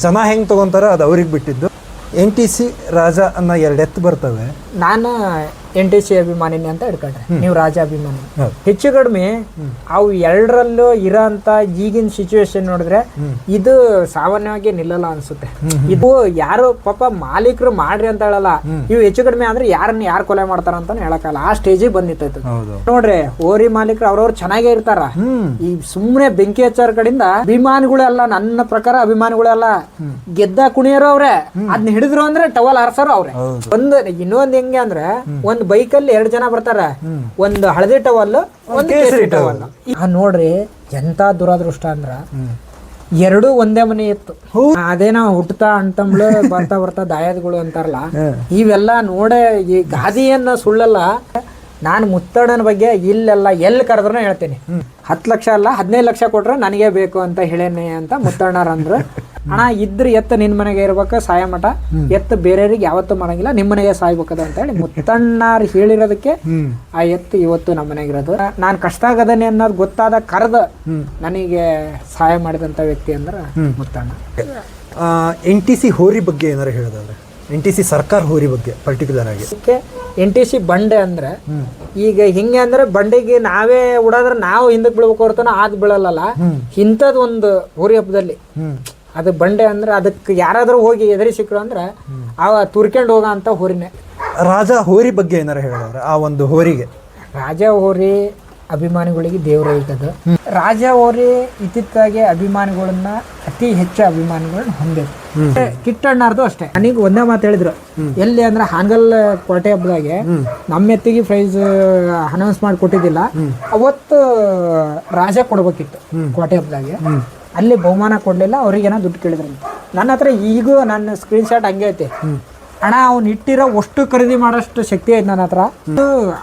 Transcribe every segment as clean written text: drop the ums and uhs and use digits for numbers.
ಜನ ಹೆಂಗೆ ತೊಗೊತಾರೆ ಅದು ಅವ್ರಿಗೆ ಬಿಟ್ಟಿದ್ದು. NTC ರಾಜ ಅನ್ನೋ 2 ಎತ್ತು ಬರ್ತವೆ. ನಾನು NTC ಅಭಿಮಾನಿನಿ ಅಂತ ಇಟ್ಕೊಂಡ್ರೆ, ನೀವು ರಾಜ ಅಭಿಮಾನಿ. ಹೆಚ್ಚು ಕಡಿಮೆ ಅವು ಎರಡರಲ್ಲೂ ಇರೋಂಥ ಈಗಿನ ಸಿಚುವೇಶನ್ ನೋಡಿದ್ರೆ ಇದು ಸಾಮಾನ್ಯವಾಗಿ ನಿಲ್ಲಲ್ಲ ಅನ್ಸುತ್ತೆ. ಇದು ಯಾರು ಪಾಪ ಮಾಲೀಕರು ಮಾಡ್ರಿ ಅಂತ ಹೇಳಲ್ಲ, ಇವು ಹೆಚ್ಚು ಕಡಿಮೆ ಅಂದ್ರೆ ಯಾರನ್ನ ಯಾರು ಕೊಲೆ ಮಾಡ್ತಾರ ಅಂತ ಹೇಳಕ್ಕಲ್ಲ, ಆ ಸ್ಟೇಜಿಗೆ ಬಂದಿತ್ತು. ನೋಡ್ರಿ ಹೋರಿ ಮಾಲೀಕರು ಅವ್ರವ್ರು ಚೆನ್ನಾಗೇ ಇರ್ತಾರ. ಈ ಸುಮ್ನೆ ಬೆಂಕಿ ಹಚ್ಚಾರ ಕಡೆಯಿಂದ ಅಭಿಮಾನಿಗಳೆಲ್ಲ, ನನ್ನ ಪ್ರಕಾರ ಅಭಿಮಾನಿಗಳೆಲ್ಲ ಗೆದ್ದ ಕುಣಿಯರು ಅವ್ರೆ, ಅದ್ನ ಹಿಡಿದ್ರು ಅಂದ್ರೆ ಟವಲ್ ಹಾರ್ಸಾರು ಅವ್ರೆ. ಇನ್ನೊಂದ್ ಹೆಂಗೆ ಅಂದ್ರೆ ಒಂದ್ ಬೈಕ್ ಅಲ್ಲಿ 2 ಜನ ಬರ್ತಾರೆ, ಒಂದು ಹಳದಿ ಟವಲ್, ಒಂದು ಕೇಸರಿ ಟವಲ್. ನೋಡ್ರಿ ಎಂತ ದುರಾದೃಷ್ಟ ಅಂದ್ರ ಎರಡು ಒಂದೇ ಮನೆ ಇತ್ತು. ಅದೇನೋ ಹುಟ್ಟತಾ ಅಂಟಂಬ್ಳು ಬರ್ತಾ ಬರ್ತಾ ದಾಯಾದಗಳು ಅಂತಾರಲ್ಲ, ಇವೆಲ್ಲ ನೋಡೇ ಈ ಗಾದಿಯನ್ನ ಸುಳ್ಳಲ್ಲ. ನಾನು ಮುತ್ತಣ್ಣನ ಬಗ್ಗೆ ಇಲ್ಲೆಲ್ಲ ಎಲ್ಲಿ ಕರೆದ್ರು ಹೇಳ್ತೀನಿ, 10 ಲಕ್ಷ ಅಲ್ಲ 15 ಲಕ್ಷ ಕೊಟ್ರೆ ನನಗೆ ಬೇಕು ಅಂತ ಹೇಳೇನೆ ಅಂತ ಮುತ್ತಣ್ಣರಂದ್ರು. ಹಣ ಇದ್ರೆ ಎತ್ತು ನಿನ್ ಮನೆಗೆ ಇರ್ಬೇಕು ಸಾಯ ಮಠ, ಎತ್ತು ಬೇರೆಯವ್ರಿಗೆ ಯಾವತ್ತೂ ಮಾಡಂಗಿಲ್ಲ, ನಿಮ್ಮ ಮನೆಗೆ ಸಾಯ್ಬೇಕದ ಅಂತ ಹೇಳಿ ಮುತ್ತಣ್ಣಾರ್ ಹೇಳಿರೋದಕ್ಕೆ ಆ ಎತ್ತು ಇವತ್ತು ನಮ್ಮ ಮನೆಗಿರೋದು. ನಾನು ಕಷ್ಟ ಆಗದನೆ ಅನ್ನೋದು ಗೊತ್ತಾದ ಕರೆದ ನನಗೆ ಸಹಾಯ ಮಾಡಿದಂತ ವ್ಯಕ್ತಿ ಅಂದ್ರೆ ಮುತ್ತಣ್ಣ. NTC ಹೋರಿ ಬಗ್ಗೆ ಏನಾರು ಹೇಳೋದಾದ್ರೆ, NTC ಸರ್ಕಾರ ಹೋರಿ ಬಗ್ಗೆ ಪರ್ಟಿಕ್ಯುಲರ್ ಆಗಿ. NTC ಬಂಡೆ ಅಂದ್ರೆ ಈಗ ಹಿಂಗೆ ಅಂದ್ರೆ ಬಂಡೆಗೆ ನಾವೇ ಉಡಾದ್ರೆ ನಾವು ಹಿಂದಕ್ಕೆ ಬೀಳ್ಬೇಕು ಹೊರತಾನ ಆದ್ ಬೀಳಲ್ಲ. ಇಂಥದ್ದು ಒಂದು ಹೋರಿ ಹಬ್ಬದಲ್ಲಿ ಅದು ಬಂಡೆ ಅಂದ್ರೆ ಅದಕ್ಕೆ ಯಾರಾದ್ರೂ ಹೋಗಿ ಎದುರಿ ಸಿಕ್ಕರು ಅಂದ್ರೆ ಅವ ತುರ್ಕೊಂಡು ಹೋಗ ಅಂತ ಹೋರಿನೇ. ರಾಜ ಹೋರಿ ಬಗ್ಗೆ ಏನಾರು ಹೇಳೋದಾದ್ರೆ, ಆ ಒಂದು ಹೋರಿಗೆ ರಾಜ ಹೋರಿ ಅಭಿಮಾನಿಗಳಿಗೆ ದೇವ್ರ ಇಟ್ಟದು. ರಾಜ ಹೋರಿ ಇತ್ತಿತ್ತಾಗೆ ಅಭಿಮಾನಿಗಳನ್ನ ಅತಿ ಹೆಚ್ಚು ಅಭಿಮಾನಿಗಳನ್ನ ಹೊಂದಿದ್ರು. ಕಿಟ್ಟಣ್ಣಾರ್ದು ಅಷ್ಟೇ. ನನಗೆ ಒಂದೇ ಮಾತು ಹೇಳಿದ್ರು, ಎಲ್ಲಿ ಅಂದ್ರೆ ಹಾನಗಲ್ ಕೋಟೆ ಹಬ್ಬದಾಗೆ ನಮ್ಮ ಎತ್ತಿಗೆ ಪ್ರೈಸ್ ಅನೌನ್ಸ್ ಮಾಡಿ ಕೊಟ್ಟಿದ್ದಿಲ್ಲ, ಅವತ್ತು ರಾಜ ಕೊಡ್ಬೇಕಿತ್ತು ಕೋಟೆ ಹಬ್ಬದಾಗೆ. ಅಲ್ಲಿ ಬಹುಮಾನ ಕೊಡ್ಲಿಲ್ಲ, ಅವ್ರಿಗೇನೋ ದುಡ್ಡು ಕೇಳಿದ್ರಂತ. ನನ್ನ ಹತ್ರ ಈಗೂ ನನ್ನ ಸ್ಕ್ರೀನ್ ಶಾಟ್ ಹಂಗೆ ಐತೆ. ಹಣ ಅವ್ನು ಇಟ್ಟಿರೋ ಅಷ್ಟು ಖರೀದಿ ಮಾಡೋಷ್ಟು ಶಕ್ತಿ ಐತೆ ನನ್ನ ಹತ್ರ.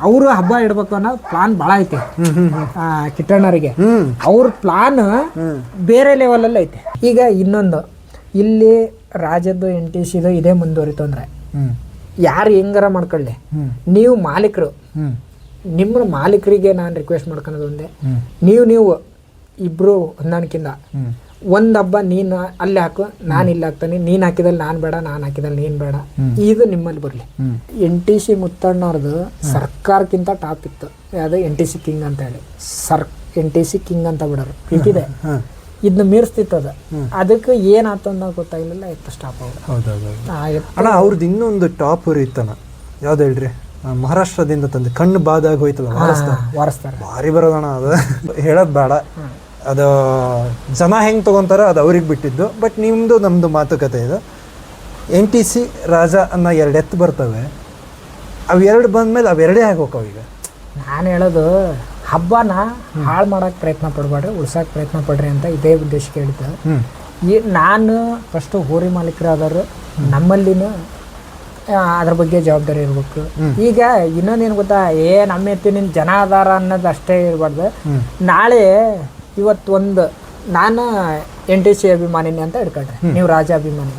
ಅವರು ಹಬ್ಬ ಇಡ್ಬೇಕು ಅನ್ನೋ ಪ್ಲಾನ್ ಭಾಳ ಐತೆ ಕಿಟ್ಟಣ್ಣರಿಗೆ. ಅವ್ರ ಪ್ಲಾನ್ ಬೇರೆ ಲೆವೆಲ್ ಅಲ್ಲಿ ಐತೆ. ಈಗ ಇನ್ನೊಂದು, ಇಲ್ಲಿ ರಾಜದ್ದು NTCದು ಇದೇ ಮುಂದುವರಿತು ಅಂದ್ರೆ ಯಾರು ಹೆಂಗಾರ ಮಾಡ್ಕೊಳ್ಳಿ, ನೀವು ಮಾಲೀಕರು, ನಿಮ್ಮ ಮಾಲೀಕರಿಗೆ ನಾನು ರಿಕ್ವೆಸ್ಟ್ ಮಾಡ್ಕೊಳೋದು ಒಂದೇ, ನೀವು ಇಬ್ರು ಹೊಂದಾಣಿಕೆಯಿಂದ ಒಂದ್ ಹಬ್ಬ ನೀನು ಅಲ್ಲಿ ಹಾಕು, ನಾನು ಇಲ್ಲಿ ಹಾಕ್ತಾನೆ, ನೀನ್ ಹಾಕಿದಲ್ಲಿ ನಾನು ಬೇಡ, ನಾನು ಹಾಕಿದಲ್ಲಿ ನೀನ್ ಬೇಡ, ಇದು ನಿಮ್ಮಲ್ಲಿ ಬರ್ಲಿ. NTC ಮುತ್ತಣ್ಣವ್ರದ್ದು ಸರ್ಕಾರಕ್ಕಿಂತ ಟಾಪ್ ಇತ್ತು, ಯಾವ್ದು NTC ಕಿಂಗ್ ಅಂತ ಹೇಳಿ. NTC ಕಿಂಗ್ ಅಂತ ಬಿಡೋರು ಇಟ್ಟಿದೆ, ಇದನ್ನ ಮೀರಿಸ್ತಿತ್ತದ. ಅದಕ್ಕೆ ಏನಾಯ್ತು ಅನ್ನೋದು ಗೊತ್ತಾಗ್ಲಿಲ್ಲ, ಎತ್ತು ಸ್ಟಾಪ್ ಅಣ್ಣ. ಅವ್ರದ್ದು ಇನ್ನೊಂದು ಟಾಪ್ ಹೋರಿ ಇತ್ತಣ್ಣ, ಯಾವ್ದು ಹೇಳ್ರಿ, ಮಹಾರಾಷ್ಟ್ರದಿಂದ ತಂದು ಕಣ್ಣು ಬಾದಾಗ ಹೋಯ್ತಲ್ಲ ವಾರಸ್ತಾರೆ, ಭಾರಿ ಬರೋದಣ್ಣ. ಅದು ಹೇಳೋದು ಬೇಡ, ಅದು ಜನ ಹೆಂಗೆ ತೊಗೊತಾರೆ ಅದು ಅವ್ರಿಗೆ ಬಿಟ್ಟಿದ್ದು. ಬಟ್ ನಿಮ್ಮದು ನಮ್ಮದು ಮಾತುಕತೆ ಇದು. NTC ರಾಜ ಅನ್ನೋ 2 ಎತ್ತು ಬರ್ತವೆ, ಅವು 2 ಬಂದಮೇಲೆ ಅವೆರಡೇ ಆಗೋಕವು. ಈಗ ನಾನು ಹೇಳೋದು, ಹಬ್ಬನ ಹಾಳು ಮಾಡೋಕೆ ಪ್ರಯತ್ನ ಪಡಬೇಡ್ರಿ, ಉಳ್ಸೋಕೆ ಪ್ರಯತ್ನ ಪಡ್ರಿ ಅಂತ ಇದೇ ಉದ್ದೇಶಕ್ಕೆ ಹೇಳಿದ್ದೆ. ನಾನು ಫಸ್ಟು ಹೋರಿ ಮಾಲೀಕರಾದವರು ನಮ್ಮಲ್ಲಿನೂ ಅದ್ರ ಬಗ್ಗೆ ಜವಾಬ್ದಾರಿ ಇರ್ಬೇಕು. ಈಗ ಇನ್ನೊಂದೇನು ಗೊತ್ತಾ, ನಮ್ಮ ಎತ್ತಿನ ಜನ ಆಧಾರ ಅನ್ನೋದು ಅಷ್ಟೇ ಇರಬಾರ್ದು. ನಾಳೆ ಇವತ್ತೊಂದು ನಾನು NTC ಅಭಿಮಾನಿನಿ ಅಂತ ಇಟ್ಕೊಂಡ್ರೆ, ನೀವು ರಾಜ ಅಭಿಮಾನಿ.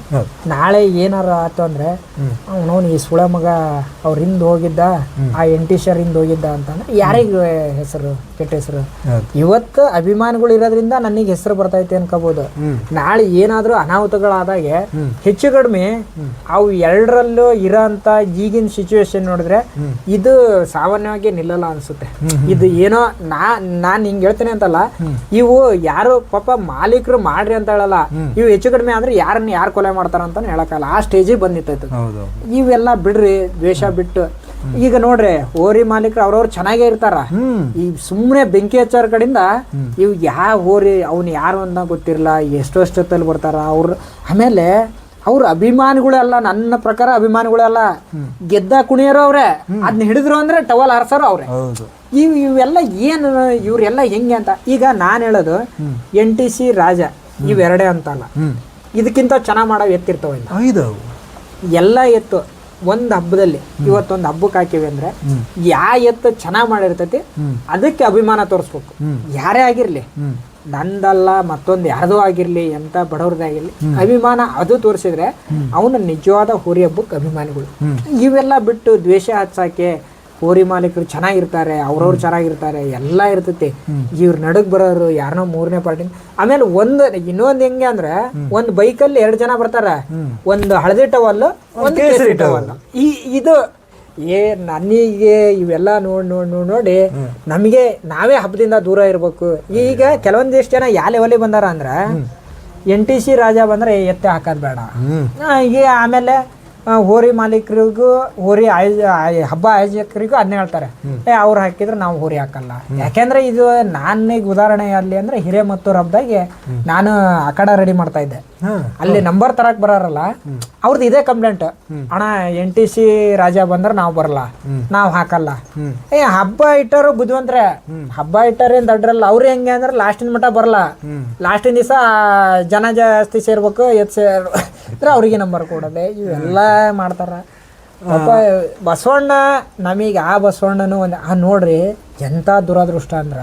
ನಾಳೆ ಏನಾರ ಆಯ್ತು ಅಂದ್ರೆ ಅವನವನು ಈ ಸುಳ ಮಗ ಅವ್ರ ಹಿಂದ್ ಹೋಗಿದ್ದ, ಆ NTC ಹಿಂದ್ ಹೋಗಿದ್ದ ಅಂತಂದ್ರೆ ಯಾರಿಗೆ ಹೆಸರು, ಕೆಟ್ಟ ಹೆಸರು. ಇವತ್ತು ಅಭಿಮಾನಿಗಳು ಇರೋದ್ರಿಂದ ನನಗೆ ಹೆಸರು ಬರ್ತೈತೆ ಅನ್ಕೋಬಹುದು. ನಾಳೆ ಏನಾದ್ರೂ ಅನಾಹುತಗಳಾದಾಗೆ ಹೆಚ್ಚು ಕಡಿಮೆ ಅವು ಎರಡರಲ್ಲೂ ಇರೋಂಥ ಈಗಿನ ಸಿಚುವೇಶನ್ ನೋಡಿದ್ರೆ ಇದು ಸಾಮಾನ್ಯವಾಗಿ ನಿಲ್ಲಲ್ಲ ಅನ್ಸುತ್ತೆ. ಇದು ಏನೋ ನಾನ್ ಹಿಂಗ್ ಹೇಳ್ತೇನೆ ಅಂತಲ್ಲ, ಇವು ಯಾರು ಪಾಪ ಮಾಲೀಕರು ಮಾಡ್ರಿ ಅಂತ ಹೇಳಲ್ಲ, ಇವು ಹೆಚ್ಚು ಕಡಿಮೆ ಅಂದ್ರೆ ಯಾರನ್ನ ಯಾರು ಕೊಲೆ ಮಾಡ್ತಾರ ಅಂತ ಹೇಳಕ್ಕಲ್ಲ, ಆ ಸ್ಟೇಜಿಗೆ ಬಂದಿತ್ತು. ಇವೆಲ್ಲ ಬಿಡ್ರಿ, ದ್ವೇಷ ಬಿಟ್ಟು. ಈಗ ನೋಡ್ರಿ ಹೋರಿ ಮಾಲೀಕರು ಅವ್ರವ್ರು ಚೆನ್ನಾಗೇ ಇರ್ತಾರ. ಈ ಸುಮ್ನೆ ಬೆಂಕಿ ಹಚ್ಚಾರ ಕಡೆಯಿಂದ ಇವ್ ಯಾವ ಹೋರಿ ಅವ್ನು ಯಾರು ಅಂತ ಗೊತ್ತಿರಲ್ಲ, ಎಷ್ಟೊತ್ತಲ್ಲಿ ಬರ್ತಾರ ಅವ್ರು. ಆಮೇಲೆ ಅವ್ರ ಅಭಿಮಾನಿಗಳೆಲ್ಲ, ನನ್ನ ಪ್ರಕಾರ ಅಭಿಮಾನಿಗಳೆಲ್ಲ ಗೆದ್ದ ಕುಣಿಯರು ಅವ್ರೆ, ಅದ್ನ ಹಿಡಿದ್ರು ಅಂದ್ರೆ ಟವಲ್ ಹಾರ್ಸಾರು ಅವ್ರೆ. ಇವೆಲ್ಲ ಏನು ಇವ್ರೆಲ್ಲ ಹೆಂಗೆ ಅಂತ. ಈಗ ನಾನು ಹೇಳೋದು NTC ರಾಜ ಇವೆರಡೇ ಅಂತಲ್ಲ, ಇದಕ್ಕಿಂತ ಚೆನ್ನಾಗಿ ಮಾಡೋ ಎತ್ತಿರ್ತಾವ ಎಲ್ಲ ಎತ್ತು. ಒಂದು ಹಬ್ಬದಲ್ಲಿ ಇವತ್ತೊಂದು ಹಬ್ಬಕ್ಕೆ ಹಾಕಿವಿ ಅಂದ್ರೆ ಎತ್ತು ಚೆನ್ನಾಗಿ ಮಾಡಿರ್ತೈತಿ ಅದಕ್ಕೆ ಅಭಿಮಾನ ತೋರಿಸ್ಬೇಕು. ಯಾರೇ ಆಗಿರ್ಲಿ, ನಂದಲ್ಲ ಮತ್ತೊಂದು ಯಾರ್ದೋ ಆಗಿರ್ಲಿ, ಎಂತ ಬಡವ್ರದಾಗಿರ್ಲಿ, ಅಭಿಮಾನ ಅದು ತೋರಿಸಿದ್ರೆ ಅವನು ನಿಜವಾದ ಹೋರಿ ಹಬ್ಬಕ್ಕೆ ಅಭಿಮಾನಿಗಳು. ಇವೆಲ್ಲ ಬಿಟ್ಟು ದ್ವೇಷ ಹಚ್ಚಾಕೆ ಹೋರಿ ಮಾಲೀಕರು ಚೆನ್ನಾಗಿರ್ತಾರೆ, ಅವ್ರವ್ರು ಚೆನ್ನಾಗಿರ್ತಾರೆ, ಎಲ್ಲ ಇರ್ತೈತಿ. ಇವ್ರ ನಡಕ್ ಬರೋರು ಯಾರನ್ನೋ ಮೂರನೇ ಪಾರ್ಟಿ. ಆಮೇಲೆ ಇನ್ನೊಂದ್ ಹೆಂಗೆ ಅಂದ್ರೆ ಒಂದ್ ಬೈಕಲ್ಲಿ 2 ಜನ ಬರ್ತಾರ, ಒಂದು ಹಳದಿ ಟವಲ್, ಒಂದು ಕೇಸರಿ ಟವಲ್. ಇದು ನನಗೆ ಇವೆಲ್ಲ ನೋಡಿ ನಮಗೆ ನಾವೇ ಹಬ್ಬದಿಂದ ದೂರ ಇರ್ಬೇಕು. ಈಗ ಕೆಲವೊಂದಿಷ್ಟು ಜನ ಯಾವ ಲೆವೆಲಿಗೆ ಬಂದಾರ ಅಂದ್ರೆ NTC ರಾಜ ಬಂದ್ರೆ ಎತ್ತೆ ಹಾಕೋದ್ ಬೇಡ. ಈಗ ಆಮೇಲೆ ಹೋರಿ ಮಾಲೀಕರಿಗೂ ಹೋರಿ ಹಬ್ಬ ಆಯೋಜಕರಿಗೂ ಅದನ್ನೇ ಹೇಳ್ತಾರೆ, ಅವ್ರು ಹಾಕಿದ್ರೆ ನಾವು ಹೋರಿ ಹಾಕಲ್ಲ. ಯಾಕೆಂದ್ರೆ ಇದು ನಾನೀಗ ಉದಾಹರಣೆ ಅಲ್ಲಿ ಅಂದ್ರೆ ಹಿರೇಮತ್ತೂರ್ ಹಬ್ಬದಾಗೆ ನಾನು ಅಖಾಡ ರೆಡಿ ಮಾಡ್ತಾ ಇದ್ದೆ. ಅಲ್ಲಿ ನಂಬರ್ ತರಕ್ ಬರಾರಲ್ಲ ಅವ್ರದ್ದು ಇದೇ ಕಂಪ್ಲೇಂಟ್, ಅಣ್ಣ NTC ರಾಜ ಬಂದ್ರೆ ನಾವು ಬರಲ್ಲ, ನಾವು ಹಾಕಲ್ಲ. ಹಬ್ಬ ಇಟ್ಟರು ಬುದ್ಧಿವಂತ್ರೆ, ಹಬ್ಬ ಇಟ್ಟರೇನ್ ದಡ್ರಲ್ಲ. ಅವ್ರು ಹೆಂಗೆ ಅಂದ್ರೆ ಲಾಸ್ಟಿನ ಮಟ್ಟ ಬರಲ್ಲ, ಲಾಸ್ಟಿನ ದಿವಸ ಜನ ಜಾಸ್ತಿ ಸೇರ್ಬೇಕು, ಅವ್ರಿಗೆ ನಂಬರ್ ಕೊಡೋದೆ, ಇವೆಲ್ಲ ಮಾಡ್ತಾರ. ಪಾಪ ಬಸವಣ್ಣ ನಮೀಗ ಆ ಬಸವಣ್ಣನು ನೋಡ್ರಿ ಎಂತ ದುರಾದೃಷ್ಟ ಅಂದ್ರ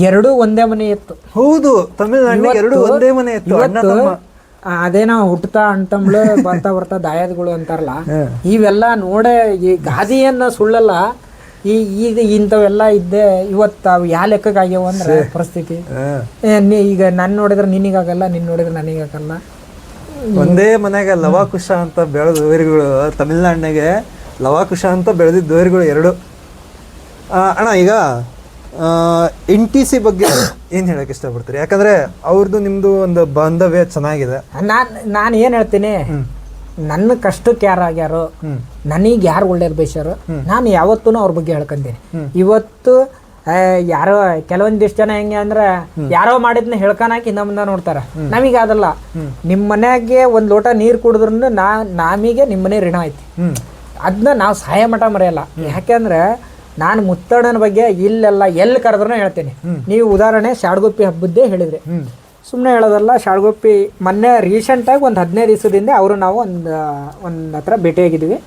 2 ಒಂದೇ ಮನೆ ಇತ್ತು. ಹೌದು, ತಮಿಳ್ನಾಡಿನ 2 ಒಂದೇ ಮನೆ ಇತ್ತು. ಅದೇನೋ ಹುಟ್ಟತಾ ಅಣ್ತಂಬ್ಳು ಬರ್ತಾ ದಾಯಾದಗಳು ಅಂತಾರಲ್ಲ, ಇವೆಲ್ಲ ನೋಡೇ ಈ ಗಾದಿಯನ್ನ ಸುಳ್ಳಲ್ಲ. ಈಗ ಇಂಥವೆಲ್ಲ ಇದ್ದೆ ಇವತ್ತು ಅವು ಯಾವ ಲೆಕ್ಕಕ್ಕೆ ಆಗ್ಯಾವ ಅಂದ್ರೆ ಪರಿಸ್ಥಿತಿ. ಈಗ ನಾನು ನೋಡಿದ್ರೆ ನಿನಗಾಗಲ್ಲ, ನಿನ್ನ ನೋಡಿದ್ರೆ ನನಗಾಗಲ್ಲ. ಒಂದೇ ಮನೆಗೆ ಲವಾಕುಶ ಅಂತ ಬೆಳೆದ ದೋರಿಗಳು, ತಮಿಳ್ನಾಡಿನಾಗೆ ಲವಾಕುಶ ಅಂತ ಬೆಳೆದಿದ್ದ ದೋರಿಗಳು 2. ಅಣ್ಣ ಈಗ NTC ಬಗ್ಗೆ ಏನು ಹೇಳಕ್ಕೆ ಇಷ್ಟಪಡ್ತೀರಿ? ಯಾಕಂದ್ರೆ ಅವ್ರದ್ದು ನಿಮ್ದು ಒಂದು ಬಾಂಧವ್ಯ ಚೆನ್ನಾಗಿದೆ. ನಾನು ಏನು ಹೇಳ್ತೀನಿ, ನನ್ನ ಕಷ್ಟಕ್ಕೆ ಯಾರು ಆಗ್ಯಾರೋ, ನನಗೆ ಯಾರು ಒಳ್ಳೇದು ಬಯಸ್ಯಾರೋ, ನಾನು ಯಾವತ್ತೂ ಅವ್ರ ಬಗ್ಗೆ ಹೇಳ್ಕೊಂತೀನಿ. ಇವತ್ತು ಯಾರೋ ಕೆಲವೊಂದಿಷ್ಟು ಜನ ಹೆಂಗೆ ಅಂದ್ರೆ ಯಾರೋ ಮಾಡಿದ್ನ ಹೇಳ್ಕೊಳಕ್ ಹಿಂದ ಮುಂದೆ ನೋಡ್ತಾರ. ನಮಗೆ ಅದಲ್ಲ. ನಿಮ್ಮ ಮನೆಗೆ ಒಂದ್ ಲೋಟ ನೀರು ಕುಡಿದ್ರು ನಮಗೆ ನಿಮ್ಮ ಮನೆ ಋಣ ಐತಿ, ಅದನ್ನ ನಾವು ಸಹಾಯ ಮಠ ಮರೆಯಲ್ಲ. ಯಾಕೆಂದ್ರೆ ನಾನು ಮುತ್ತಣ್ಣನ ಬಗ್ಗೆ ಇಲ್ಲೆಲ್ಲ ಎಲ್ಲಿ ಕರೆದ್ರೂ ಹೇಳ್ತೇನೆ. ನೀವು ಉದಾಹರಣೆ ಶಾಡ್ಗುಪ್ಪಿ ಹಬ್ಬದ್ದೇ ಹೇಳಿದ್ರಿ, ಸುಮ್ಮನೆ ಹೇಳೋದಲ್ಲ. ಶಾಡ್ಗುಪ್ಪಿ ಮೊನ್ನೆ ರೀಸೆಂಟಾಗಿ ಒಂದು 15 ದಿವಸದಿಂದ ಅವರು ನಾವು ಒಂದು ಹತ್ರ ಭೇಟಿಯಾಗಿದ್ವಿ.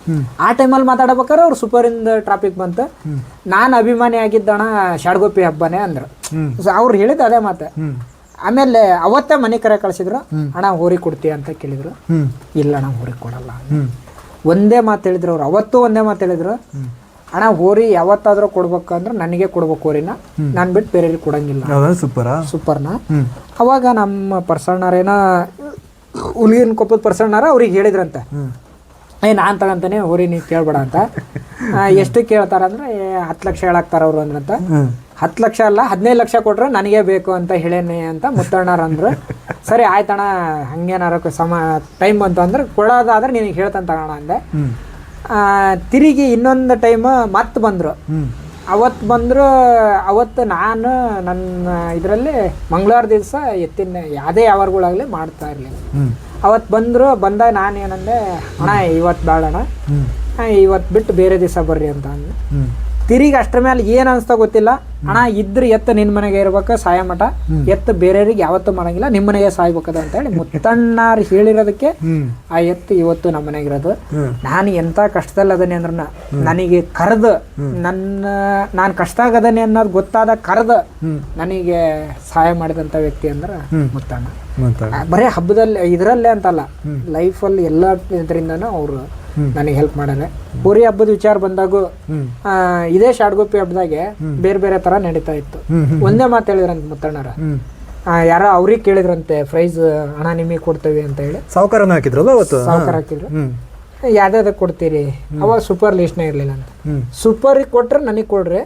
ಆ ಟೈಮಲ್ಲಿ ಮಾತಾಡ್ಬೇಕಾದ್ರೆ ಅವ್ರು ಸೂಪರಿಂದ ಟ್ರಾಫಿಕ್ ಬಂತು. ನಾನು ಅಭಿಮಾನಿ ಆಗಿದ್ದಣ ಶಾಡ್ಗುಪ್ಪಿ ಹಬ್ಬನೇ ಅಂದ್ರು. ಅವ್ರು ಹೇಳಿದ್ದು ಅದೇ ಮಾತೆ. ಆಮೇಲೆ ಅವತ್ತೇ ಮನೆ ಕರೆ ಕಳಿಸಿದ್ರು, ಅಣ್ಣ ಹೋರಿ ಕೊಡ್ತೀಯ ಅಂತ ಕೇಳಿದ್ರು. ಇಲ್ಲ ಅಣ್ಣ ಹೋರಿ ಕೊಡಲ್ಲ. ಒಂದೇ ಮಾತು ಹೇಳಿದ್ರು ಅವ್ರು, ಅವತ್ತು ಒಂದೇ ಮಾತು ಹೇಳಿದ್ರು, ಅಣ್ಣ ಹೋರಿ ಯಾವತ್ತಾದ್ರೂ ಕೊಡ್ಬೇಕಂದ್ರೆ ನನಗೆ ಕೊಡ್ಬೇಕು ಹೋರಿನ, ನಾನು ಬಿಟ್ಟು ಬೇರೆ ಕೊಡಂಗಿಲ್ಲ. ಸೂಪರ್ನ. ಅವಾಗ ನಮ್ಮ ಪರ್ಸಣ್ಣರೇನ ಹುಲಿಗಿನ ಕೊಪ್ಪದ ಪರ್ಸಣ್ಣರ ಅವ್ರಿಗೆ ಹೇಳಿದ್ರಂತೆ, ನಾನು ತಗೊಂತಾನೆ ಹೋರಿ ನೀವು ಕೇಳ್ಬೇಡ ಅಂತ. ಎಷ್ಟು ಕೇಳ್ತಾರ ಅಂದ್ರೆ 10 ಲಕ್ಷ ಹೇಳಾಕ್ತಾರ ಅವ್ರು ಅಂದ್ರಂತ. 10 ಲಕ್ಷ ಅಲ್ಲ 15 ಲಕ್ಷ ಕೊಟ್ರೆ ನನಗೆ ಬೇಕು ಅಂತ ಹೇಳೇನಿ ಅಂತ ಮುತ್ತಣ್ಣಾರ ಅಂದ್ರು. ಸರಿ ಆಯ್ತಣ್ಣ, ಹಂಗೇನಾರ ಟೈಮ್ ಬಂತು ಅಂದ್ರೆ ಕೊಡೋದಾದ್ರೆ ನಿನಗೆ ಹೇಳ್ತಾನೆ ತಗೋಣ ಅಂದೆ. ತಿರುಗಿ ಇನ್ನೊಂದು ಟೈಮ್ ಮತ್ತೆ ಬಂದರು. ಅವತ್ತು ನಾನು ನನ್ನ ಇದರಲ್ಲಿ ಮಂಗಳವಾರ ದಿವಸ ಎತ್ತಿನ ಯಾವುದೇ ಯಾವಾರಗಳಾಗಲಿ ಮಾಡ್ತಾ ಇರಲಿಲ್ಲ. ಅವತ್ತು ಬಂದಾಗ ನಾನು ಏನಂದೆ, ಅಣ್ಣ ಇವತ್ತು ಬೇಡಣ್ಣ, ಇವತ್ತು ಬಿಟ್ಟು ಬೇರೆ ದಿವಸ ಬರ್ರಿ ಅಂತ ಅಂದೆ. ತಿರುಗಿ ಅಷ್ಟರ ಮೇಲೆ ಏನು ಅನಿಸ್ತಾ ಗೊತ್ತಿಲ್ಲ, ಅಣ್ಣ ಇದ್ರೆ ಎತ್ತು ನಿನ್ನ ಮನೆಗೆ ಇರ್ಬೇಕು ಸಾಯ ಮಠ, ಎತ್ತು ಬೇರೆಯವ್ರಿಗೆ ಯಾವತ್ತೂ ಮಾಡಂಗಿಲ್ಲ, ನಿಮ್ಮ ಮನೆಗೆ ಸಾಯ್ಬೇಕದ ಅಂತ ಹೇಳಿ ಮುತ್ತಣ್ಣಾರು ಹೇಳಿರೋದಕ್ಕೆ ಆ ಎತ್ತು ಇವತ್ತು ನಮ್ಮ ಮನೆಗಿರೋದು. ನಾನು ಎಂಥ ಕಷ್ಟದಲ್ಲಿ ಅದನ್ನೇ ಅಂದ್ರೆ ನನಗೆ ಕರೆದು ನಾನು ಕಷ್ಟ ಆಗದನೆ ಅನ್ನೋದು ಗೊತ್ತಾದ ಕರೆದು ನನಗೆ ಸಹಾಯ ಮಾಡಿದಂಥ ವ್ಯಕ್ತಿ ಅಂದ್ರೆ ಮುತ್ತಣ್ಣ. ಬರೀ ಹಬ್ಬದಲ್ಲಿ ಇದರಲ್ಲೇ ಅಂತಲ್ಲ, ಲೈಫಲ್ಲಿ ಎಲ್ಲ ಇದರಿಂದನೂ ಅವರು ನನಗೆ ಹೆಲ್ಪ್ ಮಾಡಾರೆ. ಹೋರಿ ಹಬ್ಬದ ವಿಚಾರ ಬಂದಾಗೂ ಇದೇ ಶಾಡ್ಗುಪ್ಪಿ ಹಬ್ಬದಾಗೆ ಬೇರೆ ಬೇರೆ ತರ ನಡೀತಾ ಇತ್ತು. ಒಂದೇ ಮಾತು ಹೇಳಿದ್ರಂತ ಮುತ್ತಣ್ಣರ, ಯಾರೋ ಅವ್ರಿಗೆ ಕೇಳಿದ್ರಂತೆ ಪ್ರೈಸ್ ಹಣ ನಿಮಗೆ ಕೊಡ್ತೇವೆ ಅಂತ ಹೇಳಿ. ಸಾವುಕಾರ ಹಾಕಿದ್ರಲ್ಲ ಅವತ್ತು, ಸಾವುಕಾರ ಹಾಕಿದ್ರು. ಯಾವ್ದಾವ್ದು ಕೊಡ್ತೀರಿ? ಅವಾಗ ಸೂಪರ್ ಲಿಸ್ಟ್ನೇ ಇರ್ಲಿಲ್ಲ ಅಂತ. ಸೂಪರ್ ಕೊಟ್ರೆ ನನಗೆ ಕೊಡ್ರಿ.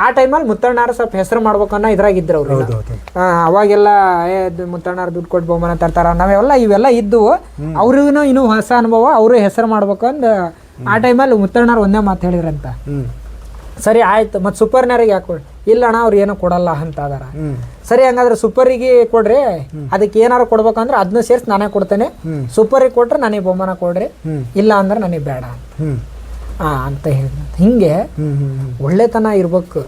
ಆ ಟೈಮಲ್ಲಿ ಮುತ್ತಣ್ಣಾರ ಸ್ವಲ್ಪ ಹೆಸರು ಮಾಡ್ಬೇಕನ್ನೋ ಇದ್ರಾಗಿದ್ರು ಅವ್ರು. ಅವಾಗೆಲ್ಲ ಮುತ್ತಣ್ಣಾರ ದುಡ್ಡು ಕೊಟ್ಟು ಬಹುಮಾನ ತರ್ತಾರ, ಇವೆಲ್ಲ ಇದ್ದುವು. ಅವ್ರಿಗೂ ಇನ್ನೂ ಹೊಸ ಅನುಭವ, ಅವರು ಹೆಸರು ಮಾಡ್ಬೇಕು ಅಂದ್ ಆ ಟೈಮಲ್ಲಿ ಮುತ್ತಣ್ಣಾರ ಒಂದೇ ಮಾತು ಹೇಳಿದ್ರಂತ. ಸರಿ ಆಯ್ತು, ಮತ್ತೆ ಸೂಪರ್ನರಿಗೆ ಯಾಕೆ ಕೊಡ್ರಿ? ಇಲ್ಲ ಅಣ್ಣ ಅವ್ರು ಏನೋ ಕೊಡಲ್ಲ ಅಂತ ಅದಾರ. ಸರಿ ಹಂಗಾದ್ರೆ ಸೂಪರಿಗೆ ಕೊಡ್ರಿ, ಅದಕ್ಕೆ ಏನಾರು ಕೊಡ್ಬೇಕಂದ್ರೆ ಅದನ್ನ ಸೇರಿಸಿ ನಾನೇ ಕೊಡ್ತೇನೆ, ಸೂಪರಿಗೆ ಕೊಟ್ರೆ ನನಗೆ ಬಹುಮಾನ ಕೊಡ್ರಿ, ಇಲ್ಲ ಅಂದ್ರೆ ನನಗೆ ಬೇಡ ಅಂತ ಹೇಳಿದ. ಹಿಂಗೆ ಒಳ್ಳೆತನ ಇರ್ಬೇಕು.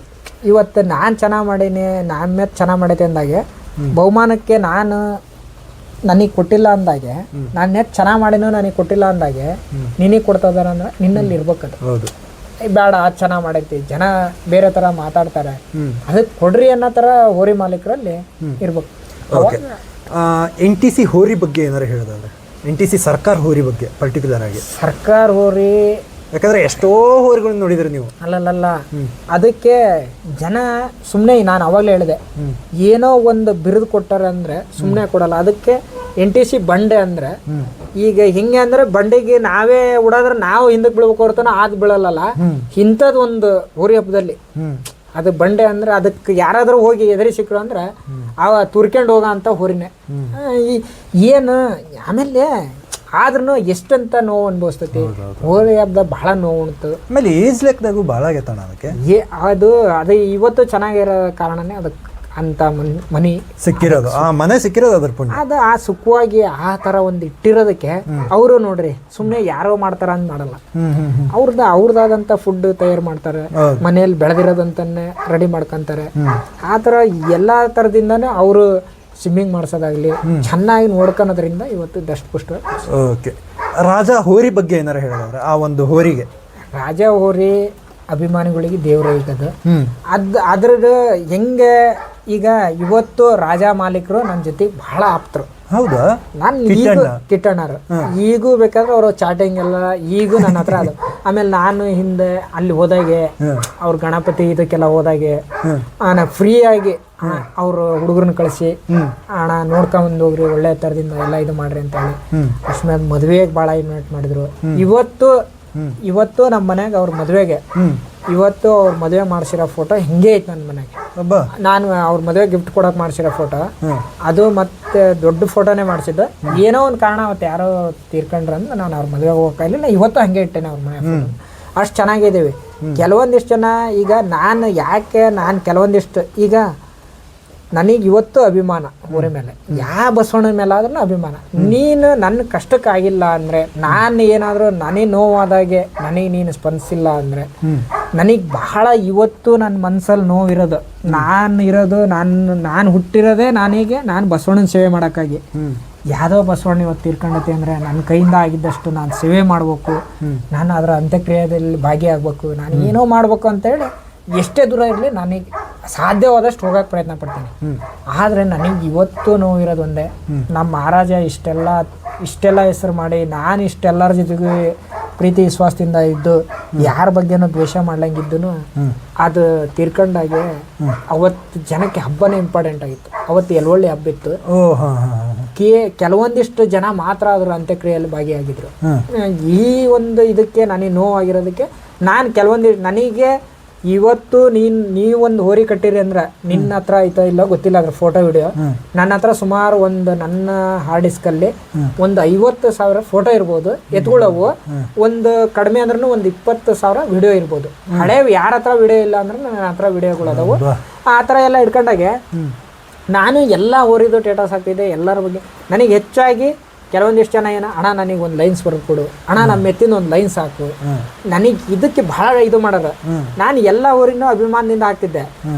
ಇವತ್ತು ನಾನು ಚೆನ್ನಾಗಿ ಮಾಡೀನಿ, ನಾನು ಚೆನ್ನಾಗಿ ಮಾಡೈತೆ ಅಂದಾಗೆ ಬಹುಮಾನಕ್ಕೆ ನನಗೆ ಕೊಟ್ಟಿಲ್ಲ ಅಂದಾಗೆ, ನಾನು ನೆಟ್ ಚೆನ್ನಾಗಿ ಮಾಡೀನೋ ನನಗೆ ಕೊಟ್ಟಿಲ್ಲ ಅಂದಾಗೆ ನಿನಗೆ ಕೊಡ್ತದಾರ ಅಂದ್ರೆ ನಿನ್ನಲ್ಲಿ ಇರ್ಬೇಕದು. ಬೇಡ ಅದು ಚೆನ್ನಾಗಿ ಮಾಡೈತಿ, ಜನ ಬೇರೆ ಥರ ಮಾತಾಡ್ತಾರೆ, ಅದಕ್ಕೆ ಕೊಡ್ರಿ ಅನ್ನೋ ಥರ ಹೋರಿ ಮಾಲೀಕರಲ್ಲಿ ಇರ್ಬೇಕು. NTC ಹೋರಿ ಬಗ್ಗೆ ಏನಾರು ಹೇಳೋದಾದ್ರೆ, NTC ಸರ್ಕಾರ ಹೋರಿ ಬಗ್ಗೆ ಪರ್ಟಿಕ್ಯುಲರ್ ಆಗಿ. ಸರ್ಕಾರ ಹೋರಿ ಯಾಕಂದ್ರೆ ಎಷ್ಟೋ ಹೋರಿಗಳನ್ನ ನೋಡಿದ್ರಿ ನೀವು. ಅಲ್ಲಲ್ಲ ಅದಕ್ಕೆ ಜನ ಸುಮ್ಮನೆ ನಾನು ಅವಾಗಲೇ ಹೇಳಿದೆ, ಏನೋ ಒಂದು ಬಿರುದು ಕೊಟ್ಟಾರೆ ಅಂದ್ರೆ ಸುಮ್ಮನೆ ಕೊಡಲ್ಲ. ಅದಕ್ಕೆ NTC ಬಂಡೆ ಅಂದ್ರೆ ಈಗ ಹಿಂಗೆ ಅಂದ್ರೆ ಬಂಡೆಗೆ ನಾವೇ ಉಡಾದ್ರೆ ನಾವು ಹಿಂದಕ್ಕೆ ಬೀಳ್ಬೇಕು ಹೊರತಾನ ಅದು ಬೀಳಲ್ಲ. ಇಂಥದ್ದು ಒಂದು ಹೋರಿ ಹಬ್ಬದಲ್ಲಿ ಅದು ಬಂಡೆ ಅಂದ್ರೆ ಅದಕ್ಕೆ ಯಾರಾದ್ರೂ ಹೋಗಿ ಎದುರಿ ಸಿಕ್ಕರು ಅಂದ್ರೆ ಅವ ತುರ್ಕೊಂಡು ಹೋಗೋ ಅಂತ ಹೋರಿನೇ. ಏನು ಆಮೇಲೆ ಆದ್ರೂ ಎಷ್ಟಂತ ನೋವು ಅನುಭವಿಸ್ತೈತಿ. ಹೋರಿ ಹಬ್ಬದ ಬಹಳ ನೋವು ಉಣ್ತು. ಆಮೇಲೆ ಏಜ್ ಲೆಕ್ಕದಾಗೂ ಭಾಳ ಆಗೈತಣ್ಣ ಅದಕ್ಕೆ. ಅದು ಇವತ್ತು ಚೆನ್ನಾಗಿರೋ ಕಾರಣನೇ ಅದಕ್ಕೆ ಅಂತ ಮನಿ ಸಿಕ್ಕಿರೋದು, ಆ ಮನೆ ಸಿಕ್ಕಿರೋದು ಅದ್ರ ಪುಣ್ಯ. ಅದು ಆ ಸುಖವಾಗಿ ಆ ತರ ಒಂದು ಇಟ್ಟಿರೋದಕ್ಕೆ ಅವರು ನೋಡ್ರಿ ಸುಮ್ಮನೆ ಯಾರೋ ಮಾಡ್ತಾರ ಅಂತ ಮಾಡಲ್ಲ. ಅವ್ರದ್ದಾದಂತ ಫುಡ್ ತಯಾರು ಮಾಡ್ತಾರೆ, ಮನೆಯಲ್ಲಿ ಬೆಳೆದಿರೋದಂತಾನೆ ರೆಡಿ ಮಾಡ್ಕೊಂತಾರೆ. ಆ ತರ ಎಲ್ಲಾ ತರದಿಂದಾನು ಅವರು ಸ್ವಿಮ್ಮಿಂಗ್ ಮಾಡ್ಸೋದಾಗ್ಲಿ ಚೆನ್ನಾಗಿ ನೋಡ್ಕೊಳೋದ್ರಿಂದ ಇವತ್ತು ದಷ್ಟ ಪುಷ್ಟ. ಓಕೆ, ರಾಜ ಹೋರಿ ಬಗ್ಗೆ ಏನಾರ ಹೇಳಿದ್ರೆ ಆ ಒಂದು ಹೋರಿಗೆ. ರಾಜ ಹೋರಿ ಅಭಿಮಾನಿಗಳಿಗೆ ದೇವ್ರ ಈಗದು. ಅದ್ರದ್ದು ಹೆಂಗೆ ಈಗ ಇವತ್ತು ರಾಜ ಮಾಲೀಕರು ನನ್ನ ಜೊತೆ ಬಹಳ ಆಪ್ತರು. ಹೌದಾ? ನಾನು ಈಗ ಕಿಟ್ಟಣ್ಣರು ಈಗೂ ಬೇಕಾದ್ರೆ ಅವರು ಚಾಟಿಂಗ್ ಎಲ್ಲ ಈಗೂ ನನ್ನ ಹತ್ರ ಅದು. ಆಮೇಲೆ ನಾನು ಹಿಂದೆ ಅಲ್ಲಿ ಹೋದಾಗೆ ಅವ್ರ ಗಣಪತಿ ಇದಕ್ಕೆಲ್ಲ ಹೋದಾಗೆ ಫ್ರೀ ಆಗಿ ಅವ್ರ ಹುಡುಗರನ್ನ ಕಳಿಸಿ ಅಣ್ಣ ನೋಡ್ಕೊಂಡ್ ಹೋಗ್ರಿ, ಒಳ್ಳೆ ತರದಿಂದ ಎಲ್ಲ ಇದು ಮಾಡ್ರಿ ಅಂತ ಹೇಳಿ ಅಷ್ಟ್ಮೇಲೆ ಮದುವೆಗೆ ಭಾಳ ಇನ್ವೈಟ್ ಮಾಡಿದ್ರು. ಇವತ್ತು ನಮ್ಮ ಮನ್ಯಾಗ ಅವ್ರ ಮದುವೆಗೆ ಇವತ್ತು ಅವ್ರ ಮದುವೆ ಮಾಡ್ಸಿರೋ ಫೋಟೋ ಹಿಂಗೆ ಐತೆ ನನ್ನ ಮನೆಗೆ. ನಾನು ಅವ್ರ ಮದುವೆ ಗಿಫ್ಟ್ ಕೊಡಕ್ ಮಾಡ್ಸಿರೋ ಫೋಟೋ ಅದು ಮತ್ತೆ ದೊಡ್ಡ ಫೋಟೋನೇ ಮಾಡ್ಸಿದ್ದ. ಏನೋ ಒಂದು ಕಾರಣ ಅವತ್ತು ಯಾರೋ ತೀರ್ಕೊಂಡ್ರಂದ್ರೆ ನಾನು ಅವ್ರ ಮದುವೆಗೆ ಹೋಗಕ್ಕಾಗಲಿಲ್ಲ. ಇವತ್ತು ಹಂಗೆ ಇಟ್ಟೇನೆ ಅವ್ರ ಮನೆ ಫೋಟೋ. ಅಷ್ಟು ಚೆನ್ನಾಗಿದ್ದೀವಿ. ಕೆಲವೊಂದಿಷ್ಟು ಜನ ಈಗ ನಾನು ಕೆಲವೊಂದಿಷ್ಟು ಈಗ ನನಗೆ ಇವತ್ತು ಅಭಿಮಾನ ಊರ ಮೇಲೆ, ಯಾವ ಬಸವಣ್ಣನ ಮೇಲೆ ಆದ್ರೂ ಅಭಿಮಾನ. ನೀನು ನನ್ನ ಕಷ್ಟಕ್ಕಾಗಿಲ್ಲ ಅಂದರೆ, ನಾನು ಏನಾದರೂ ನನಗೆ ನೋವಾದಾಗೆ ನನಗೆ ನೀನು ಸ್ಪಂದಿಸಿಲ್ಲ ಅಂದರೆ ನನಗೆ ಬಹಳ ಇವತ್ತು ನನ್ನ ಮನಸ್ಸಲ್ಲಿ ನೋವಿರೋದು. ನಾನು ಹುಟ್ಟಿರೋದೇ ನಾನು ಬಸವಣ್ಣನ ಸೇವೆ ಮಾಡೋಕ್ಕಾಗಿ. ಯಾವುದೋ ಬಸವಣ್ಣ ಇವತ್ತು ತೀರ್ಕೊಂಡೈತಿ ಅಂದರೆ ನನ್ನ ಕೈಯಿಂದ ಆಗಿದ್ದಷ್ಟು ನಾನು ಸೇವೆ ಮಾಡಬೇಕು, ನಾನು ಅದರ ಅಂತ್ಯಕ್ರಿಯೆಯಲ್ಲಿ ಭಾಗಿಯಾಗಬೇಕು, ನಾನು ಏನೋ ಮಾಡಬೇಕು ಅಂತೇಳಿ ಎಷ್ಟೇ ದೂರ ಇರಲಿ ನನಗೆ ಸಾಧ್ಯವಾದಷ್ಟು ಹೋಗಕ್ಕೆ ಪ್ರಯತ್ನ ಪಡ್ತೀನಿ. ಆದರೆ ನನಗೆ ಇವತ್ತು ನೋವಿರೋದು ಒಂದೇ, ನಮ್ಮ ಮಹಾರಾಜ ಇಷ್ಟೆಲ್ಲ ಹೆಸರು ಮಾಡಿ ನಾನು ಇಷ್ಟೆಲ್ಲರ ಜೊತೆಗೆ ಪ್ರೀತಿ ವಿಶ್ವಾಸದಿಂದ ಇದ್ದು ಯಾರ ಬಗ್ಗೆನೂ ದ್ವೇಷ ಮಾಡ್ಲಂಗಿದ್ದು ಅದು ತೀರ್ಕೊಂಡಾಗೆ ಅವತ್ತು ಜನಕ್ಕೆ ಹಬ್ಬನೇ ಇಂಪಾರ್ಟೆಂಟ್ ಆಗಿತ್ತು. ಅವತ್ತು ಎಲ್ವಳ್ಳಿ ಹಬ್ಬ ಇತ್ತು. ಕೆಲವೊಂದಿಷ್ಟು ಜನ ಮಾತ್ರ ಅದ್ರ ಅಂತ್ಯಕ್ರಿಯೆಯಲ್ಲಿ ಭಾಗಿಯಾಗಿದ್ರು. ಈ ಒಂದು ಇದಕ್ಕೆ ನನಗೆ ನೋವಾಗಿರೋದಕ್ಕೆ ನನಗೆ ಇವತ್ತು ನೀವೊಂದು ಹೋರಿ ಕಟ್ಟಿರಿ ಅಂದ್ರೆ ನಿನ್ನ ಹತ್ರ ಆಯ್ತಾ ಇಲ್ಲ ಗೊತ್ತಿಲ್ಲ, ಅದ್ರ ಫೋಟೋ ವಿಡಿಯೋ ನನ್ನ ಹತ್ರ ಸುಮಾರು ನನ್ನ ಹಾರ್ಡ್ ಡಿಸ್ಕಲ್ಲಿ ಒಂದು 50,000 ಫೋಟೋ ಇರ್ಬೋದು. ಎತ್ಕೊಳ್ಳವು ಒಂದು ಕಡಿಮೆ ಅಂದ್ರೂ ಒಂದು 20,000 ವಿಡಿಯೋ ಇರ್ಬೋದು. ಹಳೆ ಯಾರ ಹತ್ರ ವಿಡಿಯೋ ಇಲ್ಲ ಅಂದ್ರೆ ನನ್ನ ಹತ್ರ ವಿಡಿಯೋಗಳದಾವು. ಆ ಥರ ಎಲ್ಲ ಇಟ್ಕೊಂಡಾಗೆ ನಾನು ಎಲ್ಲ ಹೋರಿದು ಸ್ಟೇಟಸ್ ಹಾಕ್ತಿದ್ದೆ ಎಲ್ಲರ ಬಗ್ಗೆ. ನನಗೆ ಹೆಚ್ಚಾಗಿ ಕೆಲವೊಂದಿಷ್ಟು ಜನ ಅಣ್ಣ ನನಗೆ ಒಂದು ಲೈನ್ಸ್ ಬರ್ದು ಕೊಡು, ಅಣ್ಣ ನಮ್ಮ ಎತ್ತಿನ ಒಂದು ಲೈನ್ಸ್ ಹಾಕು, ನನಗೆ ಇದಕ್ಕೆ ಬಹಳ ಇದು ಮಾಡೋದು. ನಾನು ಎಲ್ಲ ಊರಿನೂ ಅಭಿಮಾನದಿಂದ ಹಾಕ್ತಿದ್ದೆ.